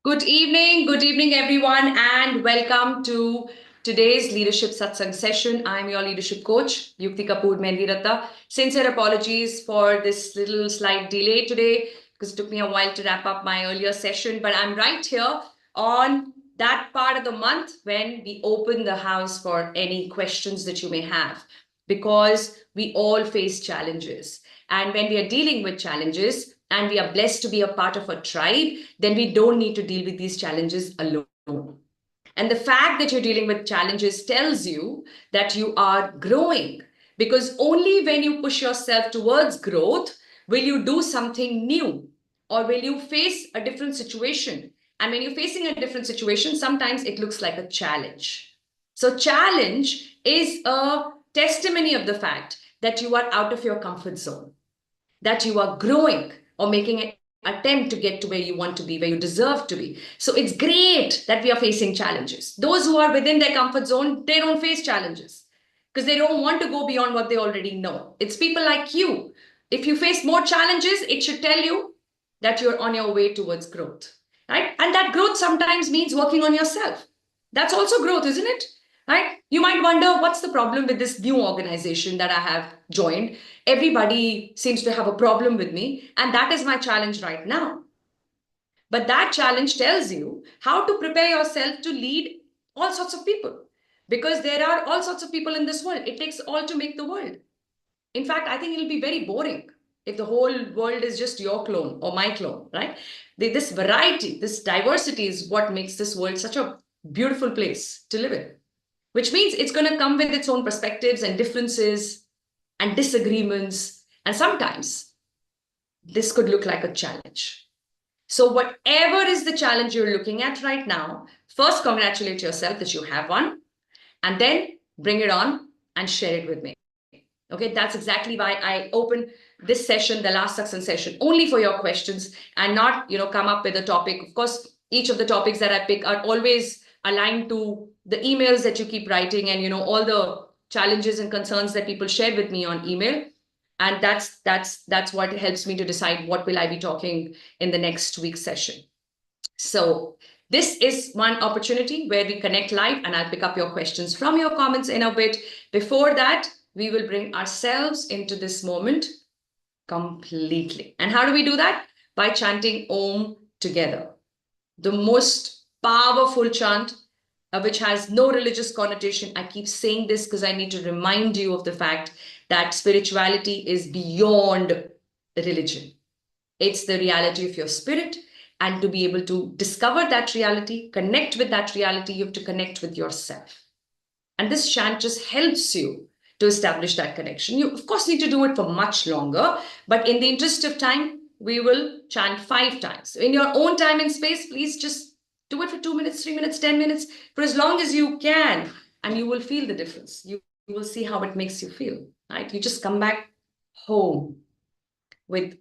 Good evening, everyone, and welcome to today's Leadership Satsang session. I'm your leadership coach, Yukti Kapoor Mendiratta. Sincere apologies for this little slight delay today because it took me a while to wrap up my earlier session, but I'm right here on that part of the month when we open the house for any questions that you may have, because we all face challenges. And when we are dealing with challenges, and we are blessed to be a part of a tribe, then we don't need to deal with these challenges alone. And the fact that you're dealing with challenges tells you that you are growing, because only when you push yourself towards growth will you do something new, or will you face a different situation. And when you're facing a different situation, sometimes it looks like a challenge. So challenge is a testimony of the fact that you are out of your comfort zone, that you are growing or making an attempt to get to where you want to be, where you deserve to be. So it's great that we are facing challenges. Those who are within their comfort zone, they don't face challenges because they don't want to go beyond what they already know. It's people like you. If you face more challenges, it should tell you that you're on your way towards growth, right? And that growth sometimes means working on yourself. That's also growth, isn't it? Right? You might wonder, what's the problem with this new organization that I have joined? Everybody seems to have a problem with me, and that is my challenge right now. But that challenge tells you how to prepare yourself to lead all sorts of people, because there are all sorts of people in this world. It takes all to make the world. In fact, I think it'll be very boring if the whole world is just your clone or my clone, right? This variety, this diversity is what makes this world such a beautiful place to live in, which means it's going to come with its own perspectives and differences and disagreements. And sometimes this could look like a challenge. So whatever is the challenge you're looking at right now, first congratulate yourself that you have one, and then bring it on and share it with me. Okay, that's exactly why I open this session, the last satsang session, only for your questions, and not, come up with a topic. Of course, each of the topics that I pick are always aligned to the emails that you keep writing, and all the challenges and concerns that people share with me on email. And that's what helps me to decide what will I be talking in the next week's session. So this is one opportunity where we connect live, and I'll pick up your questions from your comments in a bit. Before that, we will bring ourselves into this moment completely. And how do we do that? By chanting Om together. The most powerful chant, which has no religious connotation. I keep saying this because I need to remind you of the fact that spirituality is beyond religion. It's the reality of your spirit. And to be able to discover that reality, connect with that reality, you have to connect with yourself. And this chant just helps you to establish that connection. You, of course, need to do it for much longer, but in the interest of time, we will chant 5 times. In your own time and space, please just do it for 2 minutes, 3 minutes, 10 minutes, for as long as you can, and you will feel the difference. You will see how it makes you feel, right? You just come back home with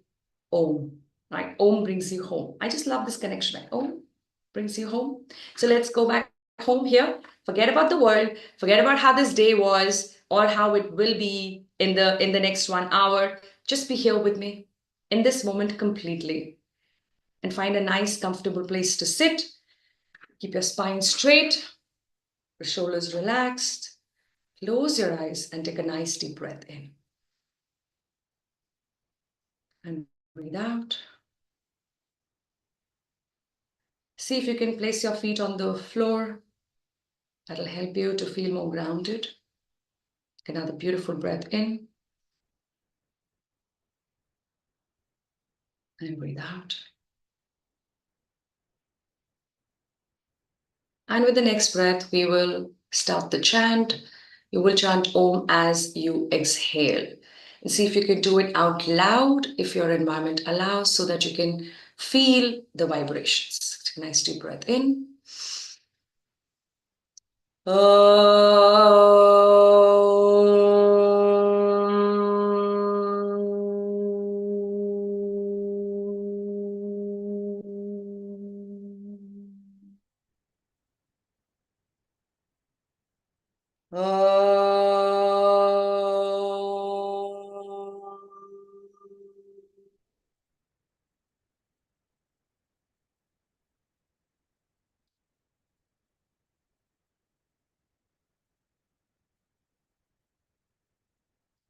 Om, right? Om brings you home. I just love this connection, right? Om brings you home. So let's go back home here. Forget about the world. Forget about how this day was or how it will be in the next 1 hour. Just be here with me in this moment completely, and find a nice, comfortable place to sit. Keep your spine straight, your shoulders relaxed. Close your eyes and take a nice deep breath in. And breathe out. See if you can place your feet on the floor. That'll help you to feel more grounded. Another beautiful breath in. And breathe out. And with the next breath, we will start the chant. You will chant Om as you exhale. And see if you can do it out loud if your environment allows, so that you can feel the vibrations. Take a nice deep breath in.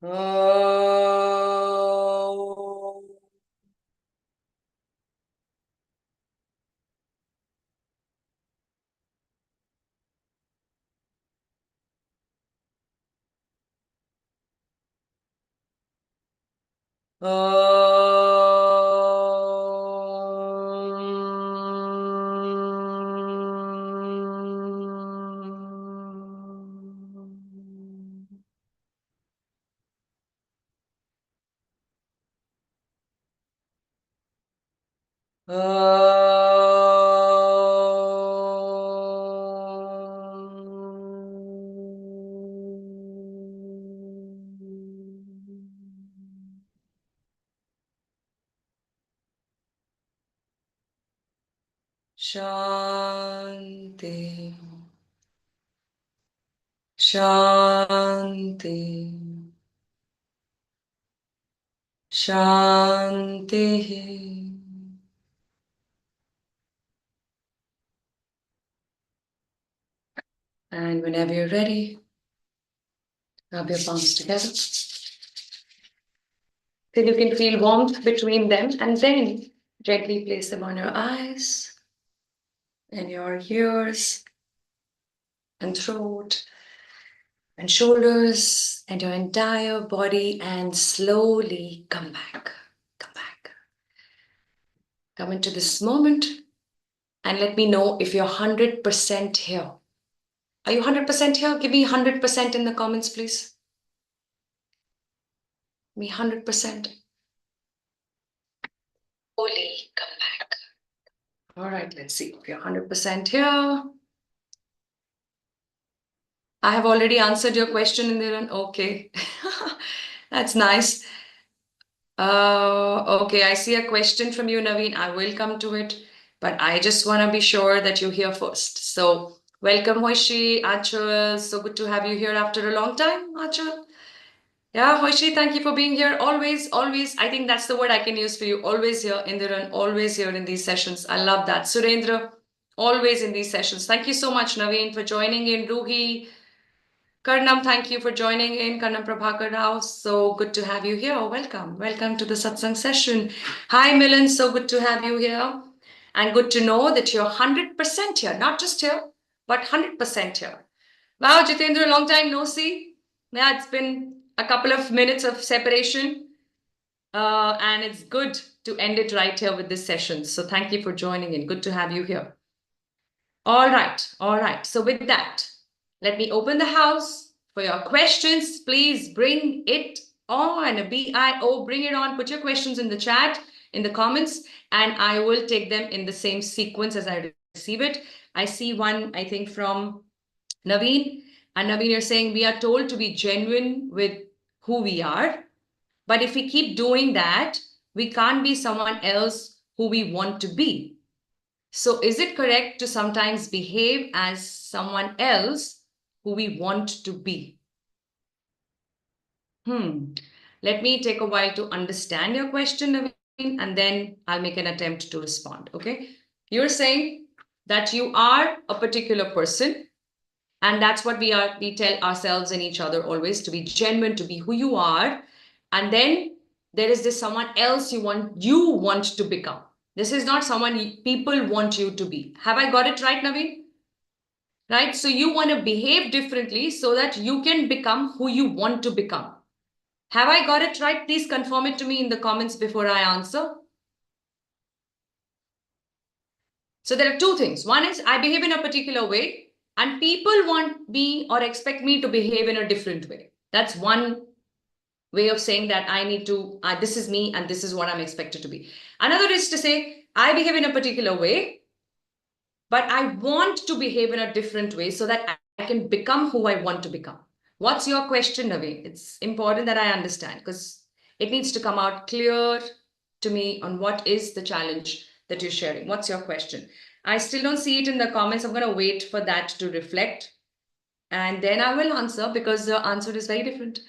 Om. Shanti, Shanti, Shanti. And whenever you're ready, rub your palms together till you can feel warmth between them, and then gently place them on your eyes and your ears and throat and shoulders and your entire body, and slowly come back. Come back. Come into this moment and let me know if you're 100% here. Are you 100% here? Give me 100% in the comments, please. Me 100%. Slowly come back. All right, let's see if you're 100% here. I have already answered your question, Indiran. Okay. That's nice. Okay, I see a question from you, Naveen. I will come to it, but I just want to be sure that you're here first. So, welcome, Hoishi, Achal. So good to have you here after a long time, Achal. Yeah, Hoishi, thank you for being here. Always, always. I think that's the word I can use for you. Always here, Indiran. Always here in these sessions. I love that. Surendra, always in these sessions. Thank you so much, Naveen, for joining in. Ruhi, Karnam, thank you for joining in. Karnam Prabhakar Rao, so good to have you here. Welcome. Welcome to the satsang session. Hi, Milan, so good to have you here. And good to know that you're 100% here, not just here, but 100% here. Wow, Jitendra, long time no see. Yeah, it's been a couple of minutes of separation. And it's good to end it right here with this session. So thank you for joining in. Good to have you here. All right, all right. So with that, let me open the house for your questions. Please bring it on. BIO, bring it on. Put your questions in the chat, in the comments, and I will take them in the same sequence as I receive it. I see one, I think, from Naveen. And Naveen, you're saying we are told to be genuine with who we are. But if we keep doing that, we can't be someone else who we want to be. So is it correct to sometimes behave as someone else who we want to be? Let me take a while to understand your question, Naveen, and then I'll make an attempt to respond, okay? You're saying that you are a particular person, and that's what we are. We tell ourselves and each other always to be genuine, to be who you are. And then there is this someone else you want to become. This is not someone people want you to be. Have I got it right, Naveen? Right? So you want to behave differently so that you can become who you want to become. Have I got it right? Please confirm it to me in the comments before I answer. So there are two things. One is I behave in a particular way and people want me or expect me to behave in a different way. That's one way of saying that I need to, this is me and this is what I'm expected to be. Another is to say, I behave in a particular way, but I want to behave in a different way so that I can become who I want to become. What's your question, Naveen? It's important that I understand because it needs to come out clear to me on what is the challenge that you're sharing. What's your question? I still don't see it in the comments. I'm going to wait for that to reflect and then I will answer because the answer is very different.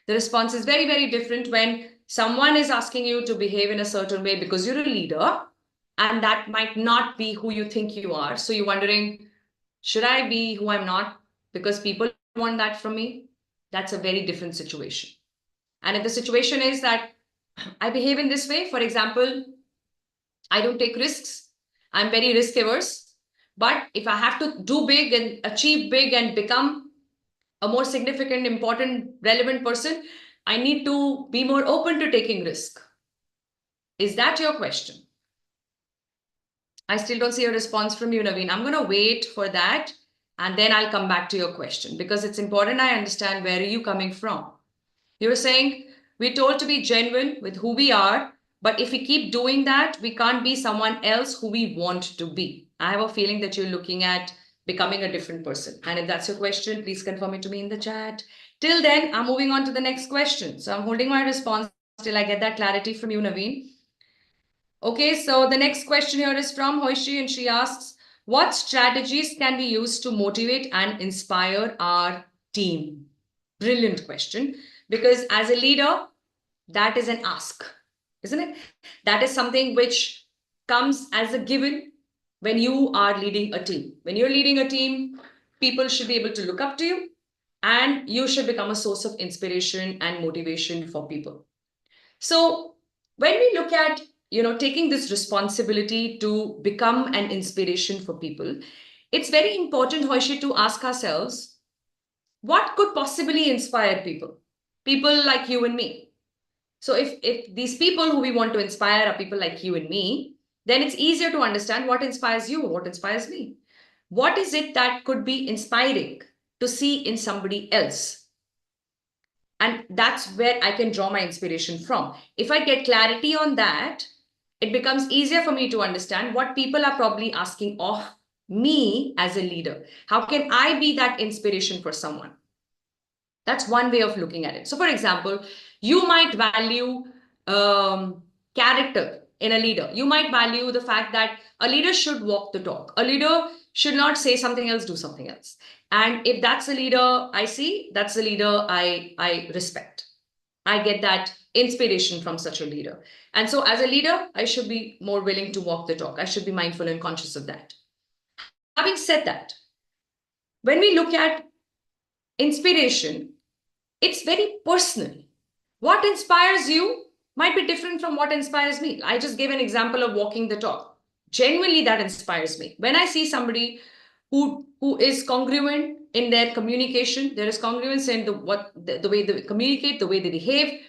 The response is very, very different when someone is asking you to behave in a certain way because you're a leader and that might not be who you think you are. So you're wondering, should I be who I'm not because people want that from me? That's a very different situation. And if the situation is that I behave in this way, for example, I don't take risks, I'm very risk averse. But if I have to do big and achieve big and become a more significant, important, relevant person, I need to be more open to taking risk. Is that your question? I still don't see a response from you, Naveen. I'm going to wait for that and then I'll come back to your question because it's important I understand where are you coming from. You're saying we're told to be genuine with who we are, but if we keep doing that, we can't be someone else who we want to be. I have a feeling that you're looking at becoming a different person. And if that's your question, please confirm it to me in the chat. Till then, I'm moving on to the next question. So I'm holding my response till I get that clarity from you, Naveen. Okay, so the next question here is from Hoishi, and she asks, what strategies can we use to motivate and inspire our team? Brilliant question. Because as a leader, that is an ask, isn't it? That is something which comes as a given when you are leading a team. When you're leading a team, people should be able to look up to you and you should become a source of inspiration and motivation for people. So when we look at taking this responsibility to become an inspiration for people, it's very important, Hoishi, to ask ourselves, what could possibly inspire people? People like you and me. So if these people who we want to inspire are people like you and me, then it's easier to understand what inspires you, what inspires me. What is it that could be inspiring to see in somebody else? And that's where I can draw my inspiration from. If I get clarity on that, it becomes easier for me to understand what people are probably asking of me as a leader. How can I be that inspiration for someone? That's one way of looking at it. So, for example, you might value character in a leader. You might value the fact that a leader should walk the talk. A leader should not say something else, do something else. And if that's a leader I see, that's a leader I respect. I get that inspiration from such a leader. And so, as a leader, I should be more willing to walk the talk. I should be mindful and conscious of that. Having said that, when we look at inspiration, it's very personal. What inspires you might be different from what inspires me. I just gave an example of walking the talk. Genuinely, that inspires me. When I see somebody who is congruent in their communication, there is congruence in the way they communicate, the way they behave,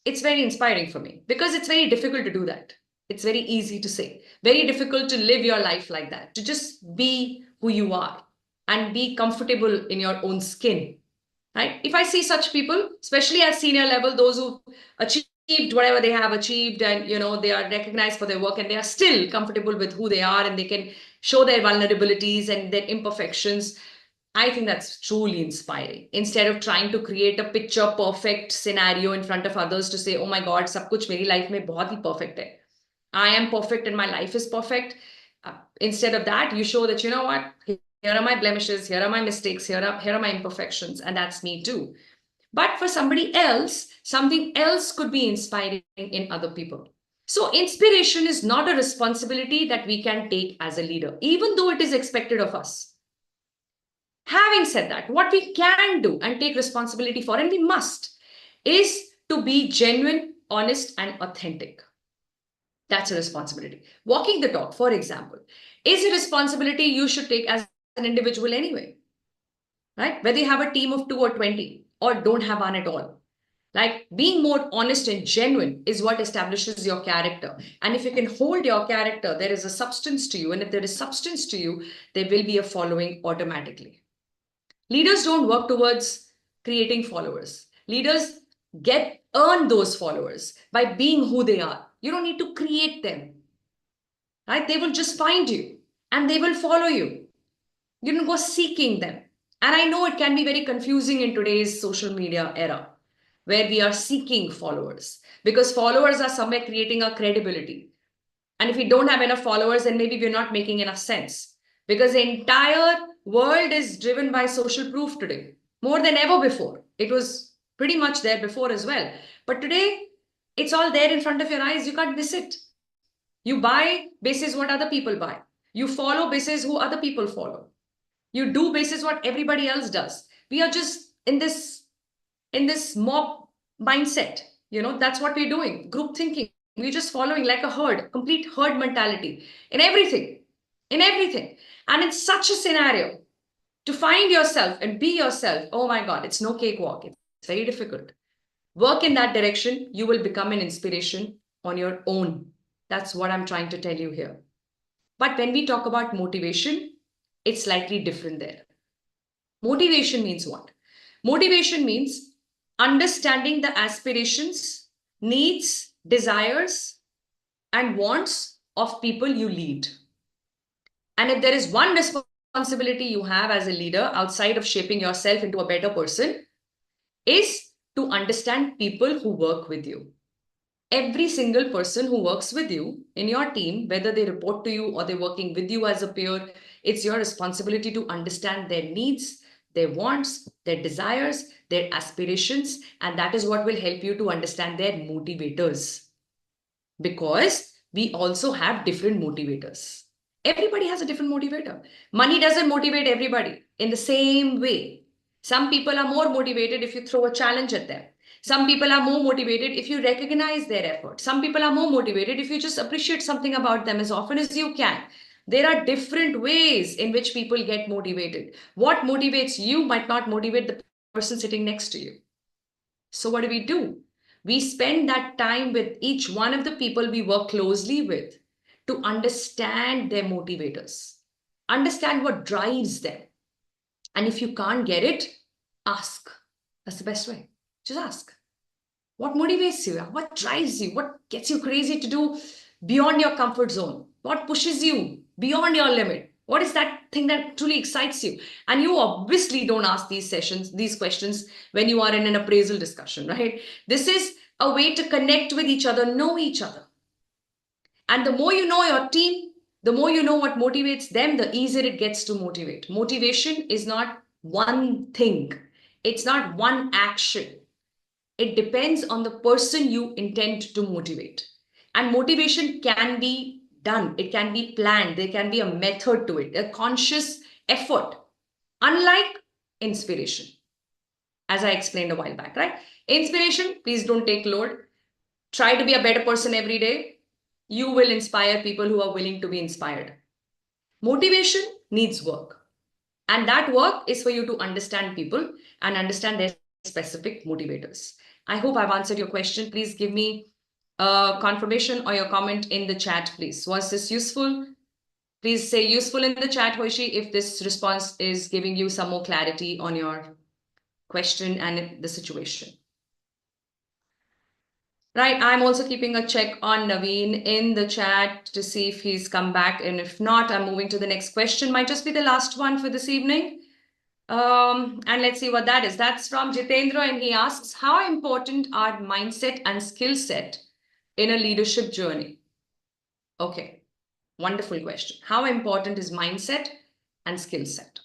it's very inspiring for me because it's very difficult to do that. It's very easy to say, very difficult to live your life like that, to just be who you are and be comfortable in your own skin. Right? If I see such people, especially at senior level, those who achieved whatever they have achieved and they are recognized for their work and they are still comfortable with who they are and they can show their vulnerabilities and their imperfections, I think that's truly inspiring. Instead of trying to create a picture perfect scenario in front of others to say, oh my God, sab kuch meri life mein bahut hi perfect hai. I am perfect and my life is perfect. Instead of that, you show that, you know what, here are my blemishes, here are my mistakes, here are my imperfections, and that's me too. But for somebody else, something else could be inspiring in other people. So inspiration is not a responsibility that we can take as a leader, even though it is expected of us. Having said that, what we can do and take responsibility for, and we must, is to be genuine, honest, and authentic. That's a responsibility. Walking the talk, for example, is a responsibility you should take as an individual anyway, right? Whether you have a team of 2 or 20 or don't have one at all. Like being more honest and genuine is what establishes your character. And if you can hold your character, there is a substance to you. And if there is substance to you, there will be a following automatically. Leaders don't work towards creating followers. Leaders earn those followers by being who they are. You don't need to create them, right? They will just find you and they will follow you. You don't go seeking them. And I know it can be very confusing in today's social media era where we are seeking followers because followers are somewhere creating a credibility. And if we don't have enough followers, then maybe we're not making enough sense because the entire world is driven by social proof today, more than ever before. It was pretty much there before as well. But today, it's all there in front of your eyes. You can't miss it. You buy basis what other people buy. You follow basis who other people follow. You do basis what everybody else does. We are just in this mob mindset. That's what we're doing. Group thinking. We're just following like a herd, complete herd mentality in everything, in everything. And in such a scenario, to find yourself and be yourself, oh my God, it's no cakewalk. It's very difficult. Work in that direction. You will become an inspiration on your own. That's what I'm trying to tell you here. But when we talk about motivation, it's slightly different there. Motivation means what? Motivation means understanding the aspirations, needs, desires, and wants of people you lead. And if there is one responsibility you have as a leader outside of shaping yourself into a better person, is to understand people who work with you. Every single person who works with you in your team, whether they report to you or they're working with you as a peer, it's your responsibility to understand their needs, their wants, their desires, their aspirations, and that is what will help you to understand their motivators. Because we also have different motivators. Everybody has a different motivator. Money doesn't motivate everybody in the same way. Some people are more motivated if you throw a challenge at them. Some people are more motivated if you recognize their effort. Some people are more motivated if you just appreciate something about them as often as you can. There are different ways in which people get motivated. What motivates you might not motivate the person sitting next to you. So what do? We spend that time with each one of the people we work closely with to understand their motivators, understand what drives them. And if you can't get it, ask. That's the best way. Just ask. What motivates you? What drives you? What gets you crazy to do beyond your comfort zone? What pushes you beyond your limit? What is that thing that truly excites you? And you obviously don't ask these questions when you are in an appraisal discussion, right? This is a way to connect with each other, know each other. And the more you know your team, the more you know what motivates them, the easier it gets to motivate. Motivation is not one thing. It's not one action. It depends on the person you intend to motivate. And motivation can be done. It can be planned. There can be a method to it, a conscious effort. Unlike inspiration, as I explained a while back, right? Inspiration, please don't take load. Try to be a better person every day. You will inspire people who are willing to be inspired. Motivation needs work. And that work is for you to understand people and understand their specific motivators. I hope I've answered your question. Please give me a confirmation or your comment in the chat, please. Was this useful? Please say useful in the chat, Hoishi, if this response is giving you some more clarity on your question and the situation. Right, I'm also keeping a check on Naveen in the chat to see if he's come back. And if not, I'm moving to the next question. Might just be the last one for this evening. And let's see what that is. That's from Jitendra, and he asks, how important are mindset and skill set in a leadership journey? Okay, wonderful question. How important is mindset and skill set?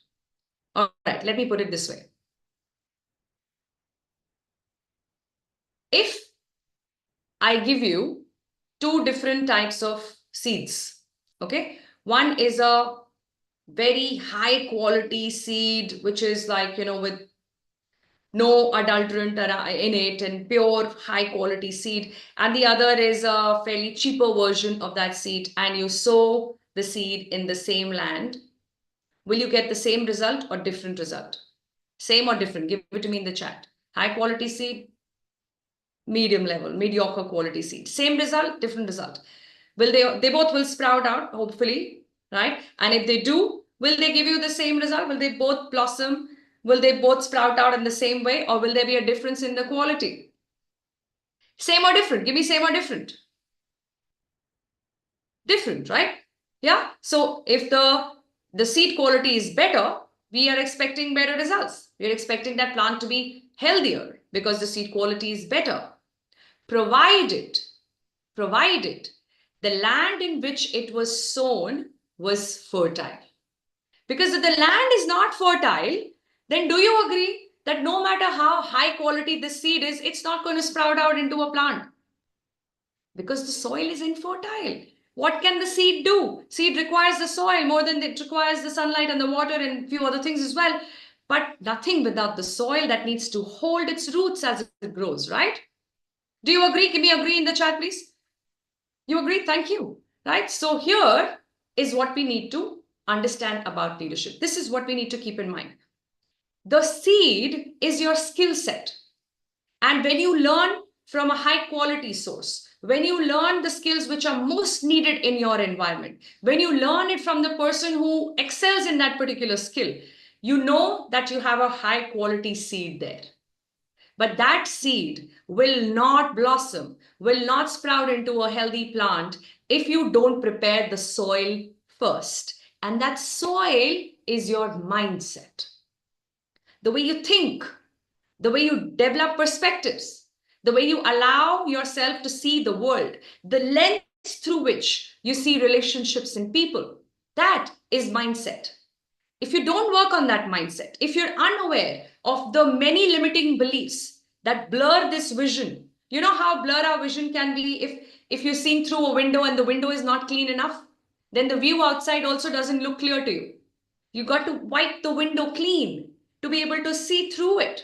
All right, let me put it this way. If I give you two different types of seeds, okay? One is a very high quality seed, which is like, with no adulterant in it and pure high quality seed. And the other is a fairly cheaper version of that seed. And you sow the seed in the same land. Will you get the same result or different result? Same or different? Give it to me in the chat. High quality seed, medium level, mediocre quality seed. Same result, different result. Will they both will sprout out, hopefully, right? And if they do, will they give you the same result? Will they both blossom? Will they both sprout out in the same way, or will there be a difference in the quality? Same or different? Give me same or different. Different, right? Yeah. So if the seed quality is better, we are expecting better results. We are expecting that plant to be healthier because the seed quality is better. Provided the land in which it was sown was fertile. Because if the land is not fertile, then do you agree that no matter how high quality the seed is, it's not going to sprout out into a plant? Because the soil is infertile. What can the seed do? Seed requires the soil more than it requires the sunlight and the water and a few other things as well. but nothing without the soil that needs to hold its roots as it grows, right? Do you agree? Give me agree in the chat, please. You agree? Thank you. Right? So here is what we need to understand about leadership. This is what we need to keep in mind. The seed is your skill set. And when you learn from a high quality source, when you learn the skills which are most needed in your environment, when you learn it from the person who excels in that particular skill, you know that you have a high quality seed there. But that seed will not blossom, will not sprout into a healthy plant if you don't prepare the soil first. And that soil is your mindset. The way you think, the way you develop perspectives, the way you allow yourself to see the world, the lens through which you see relationships and people. That is mindset. If you don't work on that mindset, if you're unaware of the many limiting beliefs that blur this vision, you know how blur our vision can be if you're seeing through a window and the window is not clean enough, then the view outside also doesn't look clear to you. You got to wipe the window clean to be able to see through it.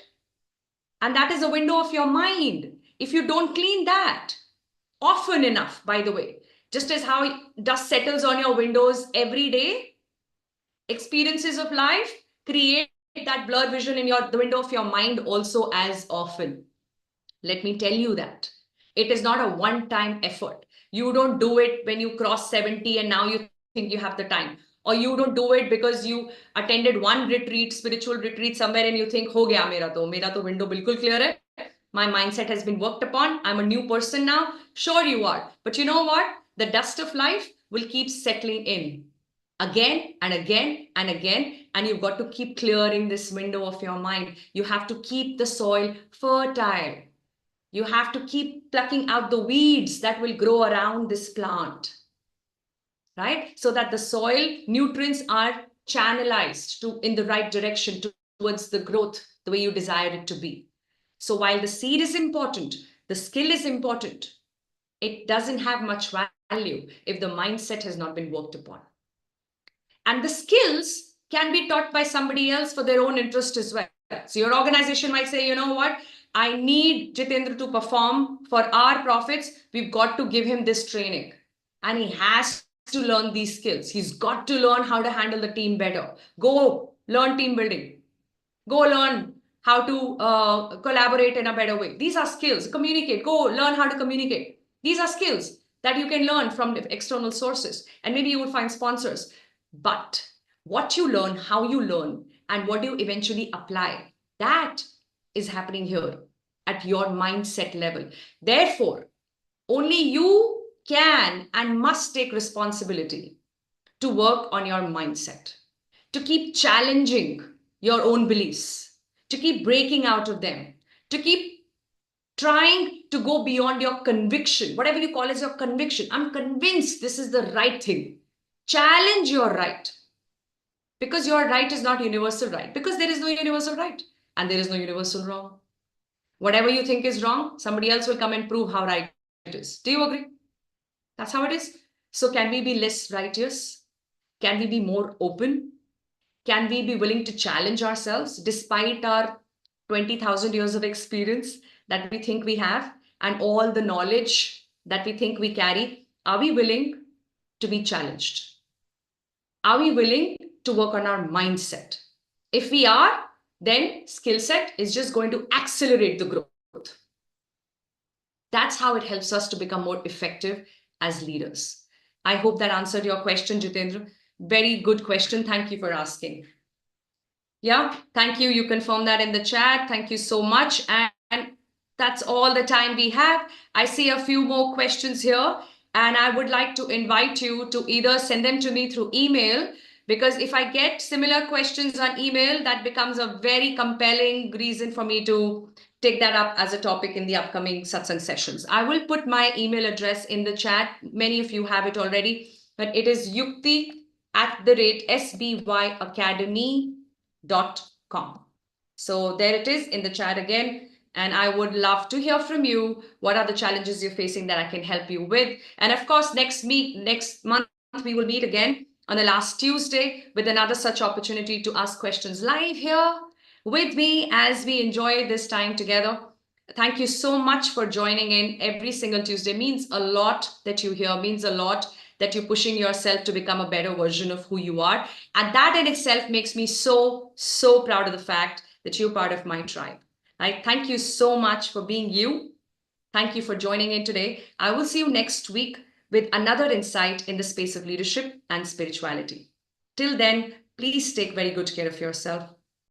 And that is a window of your mind. If you don't clean that often enough, by the way, just as how dust settles on your windows every day, experiences of life create that blurred vision in the window of your mind also as often. Let me tell you that. It is not a one-time effort. You don't do it when you cross 70 and now you think you have the time. Or you don't do it because you attended one retreat, spiritual retreat somewhere and you think, ho gaya mera to window bilkul clear hai. My mindset has been worked upon. I'm a new person now. Sure you are. But you know what? The dust of life will keep settling in again and again and again. And you've got to keep clearing this window of your mind. You have to keep the soil fertile. You have to keep plucking out the weeds that will grow around this plant, right? So that the soil nutrients are channelized in the right direction towards the growth, the way you desire it to be. So while the seed is important, the skill is important, it doesn't have much value if the mindset has not been worked upon. And the skills can be taught by somebody else for their own interest as well. So your organization might say, you know what? I need Jitendra to perform for our profits. We've got to give him this training. And he has to learn these skills. He's got to learn how to handle the team better. Go learn team building. Go learn how to collaborate in a better way. These are skills. Communicate. Go learn how to communicate. These are skills that you can learn from external sources. And maybe you will find sponsors. But what you learn, how you learn, and what you eventually apply, that is happening here at your mindset level. Therefore, only you can and must take responsibility to work on your mindset, to keep challenging your own beliefs, to keep breaking out of them, to keep trying to go beyond your conviction, whatever you call as your conviction. I'm convinced this is the right thing. Challenge your right, because your right is not universal right, because there is no universal right and there is no universal wrong. Whatever you think is wrong, somebody else will come and prove how right it is. Do you agree? That's how it is. So can we be less righteous? Can we be more open? Can we be willing to challenge ourselves despite our 20,000 years of experience that we think we have and all the knowledge that we think we carry? Are we willing to be challenged? Are we willing to work on our mindset? If we are, then skill set is just going to accelerate the growth. That's how it helps us to become more effective as leaders. I hope that answered your question, Jitendra. Very good question. Thank you for asking. Yeah, thank you. You confirm that in the chat. Thank you so much. And that's all the time we have. I see a few more questions here. And I would like to invite you to either send them to me through email, because if I get similar questions on email, that becomes a very compelling reason for me to take that up as a topic in the upcoming satsang sessions. I will put my email address in the chat. Many of you have it already, but it is yukti@sbyacademy.com. So there it is in the chat again. And I would love to hear from you. What are the challenges you're facing that I can help you with? And of course, next month, we will meet again on the last Tuesday with another such opportunity to ask questions live here. with me as we enjoy this time together. Thank you so much for joining in every single Tuesday. Means a lot that you hear, means a lot that you're pushing yourself to become a better version of who you are. And that in itself makes me so, so proud of the fact that you're part of my tribe. I thank you so much for being you. Thank you for joining in today. I will see you next week with another insight in the space of leadership and spirituality. Till then, please take very good care of yourself.